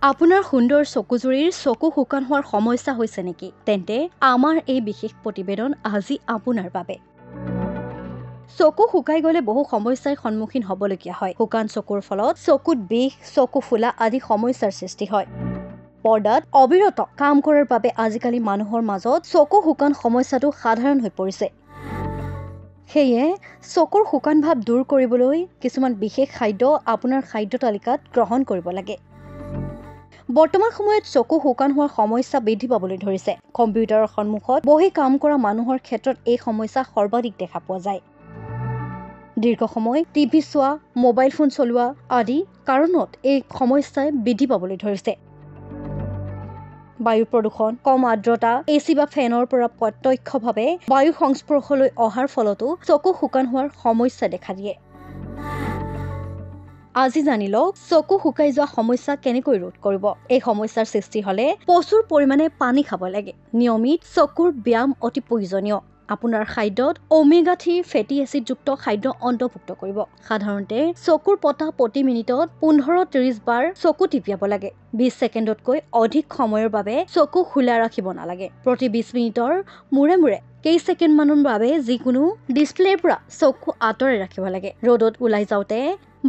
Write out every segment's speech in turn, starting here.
আপোনাৰ সুন্দৰ চকুজুৰিৰ চকু শুকান হোৱাৰ সমস্যা হৈছে নেকি? তেন্তে আমাৰ এই বিশেষ প্ৰতিবেদন আজি আপোনাৰ বাবে। চকু শুকাই গ'লে বহু সমস্যাৰ সন্মুখীন হ'বলগীয়া হয়। শুকান চকুৰ ফলত চকুত বিষ, চকু ফুলা আদি সমস্যাৰ সৃষ্টি হয়। পৰ্দাত অবিৰত কাম কৰাৰ বাবে আজিকালি মানুহৰ মাজত চকু শুকান সমস্যাটো সাধাৰণ হৈ পৰিছে। সেয়ে চকুৰ শুকান ভাৱ দূৰ কৰিবলৈ কিছুমান বিশেষ খাদ্য আপোনাৰ খাদ্য তালিকাত গ্ৰহণ কৰিব লাগে। বৰ্তমান সময়ত চকু শুকান হোৱাৰ সমস্যা বৃদ্ধি পাবলৈ ধৰিছে। কম্পিউটাৰৰ সন্মুখত বহি কাম কৰা মানুহৰ ক্ষেত্ৰত এই সমস্যা সৰ্বাধিক দেখা পোৱা যায়। দীৰ্ঘ সময় টিভি চোৱা, মোবাইল ফোন চলোৱা আদি কাৰণত এই সমস্যাই বৃদ্ধি পাবলৈ ধৰিছে। বায়ু প্ৰদূষণ, কম আৰ্দ্ৰতা, এচি বা ফেনৰ পৰা প্ৰত্যক্ষভাৱে বায়ু সংস্পৰ্শলৈ অহাৰ ফলতো চকু শুকান হোৱাৰ সমস্যা দেখা দিয়ে। আজি জানি লওক চকু শুকাই যোৱা সমস্যা কেনেকৈ ৰোধ কৰিব। এই সমস্যাৰ সৃষ্টি হলে প্ৰচুৰ পৰিমাণে পানী খাব লাগে। নিয়মিত চকুৰ ব্যায়াম অতি প্ৰয়োজনীয়। আপোনাৰ খাদ্যত ওমেগা 3 ফেটি এচিডযুক্ত খাদ্য অন্তৰ্ভুক্ত কৰিব। সাধাৰণতে চকুৰ পতা প্ৰতি মিনিটত 15-30 বাৰ চকু টিপিয়াব লাগে। 20 ছেকেণ্ডতকৈ অধিক সময়ৰ বাবে চকু খোলা ৰাখিব নালাগে। প্ৰতি 20 মিনিটৰ মূৰে মূৰে কেইছেকেণ্ডমানৰ বাবে যিকোনো ডিছপ্লেৰ পৰা চকু আঁতৰাই ৰাখিব লাগে। ৰ'দত ওলাই যাওঁতে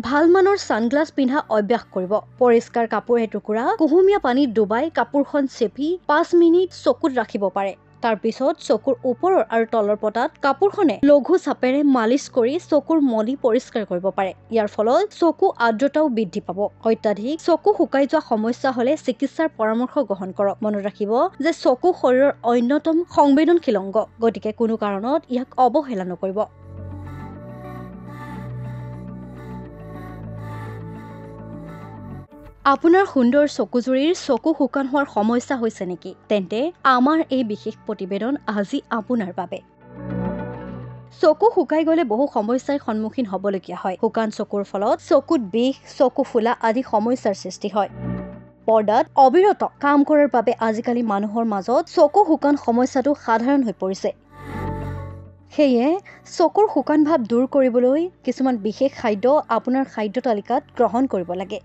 ভাল মানৰ ছানগ্লাছ পিন্ধা অভ্যাস কৰিব। পৰিষ্কাৰ কাপোৰ এটুকুৰা কুহুমীয়া পানীত ডুবাই কাপোৰখন চেপি 5 মিনিট চকুত ৰাখিব পাৰে। তাৰ পিছত চকুৰ ওপৰৰ আৰু তলৰ পতাত কাপোৰখনে লঘু চাপেৰে মালিচ কৰি চকুৰ মলি পৰিষ্কাৰ কৰিব পাৰে। ইয়াৰ ফলত চকু আৰ্দ্ৰতাও বৃদ্ধি পাব। অত্যাধিক চকু শুকাই যোৱা সমস্যা হলে চিকিৎসাৰ পৰামৰ্শ গ্ৰহণ কৰক। মনত ৰাখিব যে চকু শৰীৰৰ অন্যতম সংবেদনশীল অংগ, গতিকে কোনো কাৰণত ইয়াক অৱহেলা নকৰিব। আপোনাৰ সুন্দৰ চকুজুৰিৰ চকু শুকান হোৱাৰ সমস্যা হৈছে নেকি? তেন্তে আমাৰ এই বিশেষ প্ৰতিবেদন আজি আপোনাৰ বাবে। চকু শুকাই গ'লে বহু সমস্যাৰ সন্মুখীন হ'বলগীয়া হয়। শুকান চকুৰ ফলত চকুত বিষ, চকু ফুলা আদি সমস্যাৰ সৃষ্টি হয়। পৰ্দাত অবিৰত কাম কৰাৰ বাবে আজিকালি মানুহৰ মাজত চকু শুকান সমস্যাটো সাধাৰণ হৈ পৰিছে। সেয়ে চকুৰ শুকান ভাৱ দূৰ কৰিবলৈ কিছুমান বিশেষ খাদ্য আপোনাৰ খাদ্য তালিকাত গ্ৰহণ কৰিব লাগে।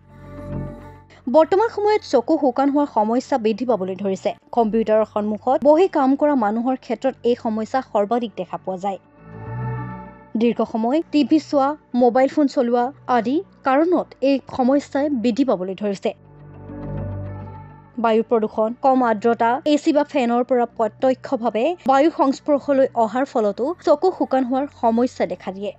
বৰ্তমান সময়ত চকু শুকান হোৱাৰ সমস্যা বৃদ্ধি পাবলৈ ধৰিছে। কম্পিউটাৰৰ সন্মুখত বহি কাম কৰা মানুহৰ ক্ষেত্ৰত এই সমস্যা সৰ্বাধিক দেখা পোৱা যায়। দীৰ্ঘ সময় টিভি চোৱা, মোবাইল ফোন চলোৱা আদি কাৰণত এই সমস্যাই বৃদ্ধি পাবলৈ ধৰিছে। বায়ু প্ৰদূষণ, কম আৰ্দ্ৰতা, এচি বা ফেনৰ পৰা প্ৰত্যক্ষভাৱে বায়ু সংস্পৰ্শলৈ অহাৰ ফলতো চকু শুকান হোৱাৰ সমস্যা দেখা দিয়ে।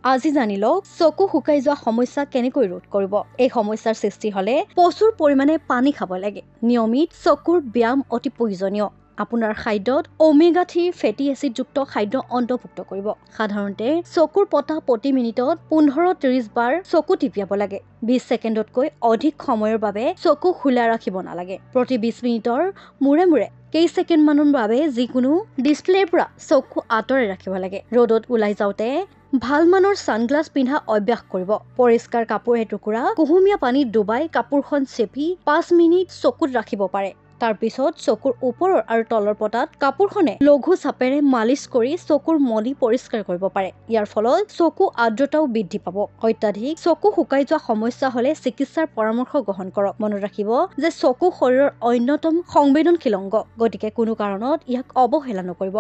আজি জানি লওক চকু শুকাই যোৱা সমস্যা কেনেকৈ ৰোধ কৰিব। এই সমস্যাৰ সৃষ্টি হলে প্ৰচুৰ পৰিমাণে পানী খাব লাগে। নিয়মিত চকুৰ ব্যায়াম অতি প্ৰয়োজনীয়। আপোনাৰ খাদ্যত ওমেগা 3 ফেটি এচিডযুক্ত খাদ্য অন্তৰ্ভুক্ত কৰিব। সাধাৰণতে চকুৰ পতা প্ৰতি মিনিটত 15-30 বাৰ চকু টিপিয়াব লাগে। 20 ছেকেণ্ডতকৈ অধিক সময়ৰ বাবে চকু খোলা ৰাখিব নালাগে। প্ৰতি 20 মিনিটৰ মূৰে মূৰে কেইছেকেণ্ডমানৰ বাবে যিকোনো ডিছপ্লেৰ পৰা চকু আঁতৰাই ৰাখিব লাগে। ৰ'দত ওলাই যাওঁতে ভাল মানৰ ছানগ্লাছ পিন্ধা অভ্যাস কৰিব। পৰিষ্কাৰ কাপোৰ এটুকুৰা কুহুমীয়া পানীত ডুবাই কাপোৰখন চেপি 5 মিনিট চকুত ৰাখিব পাৰে। তাৰ পিছত চকুৰ ওপৰৰ আৰু তলৰ পতাত কাপোৰখনে লঘু চাপেৰে মালিচ কৰি চকুৰ মলি পৰিষ্কাৰ কৰিব পাৰে। ইয়াৰ ফলত চকু আৰ্দ্ৰতাও বৃদ্ধি পাব। অত্যাধিক চকু শুকাই যোৱা সমস্যা হলে চিকিৎসাৰ পৰামৰ্শ গ্ৰহণ কৰক। মনত ৰাখিব যে চকু শৰীৰৰ অন্যতম সংবেদনশীল অংগ, গতিকে কোনো কাৰণত ইয়াক অৱহেলা নকৰিব।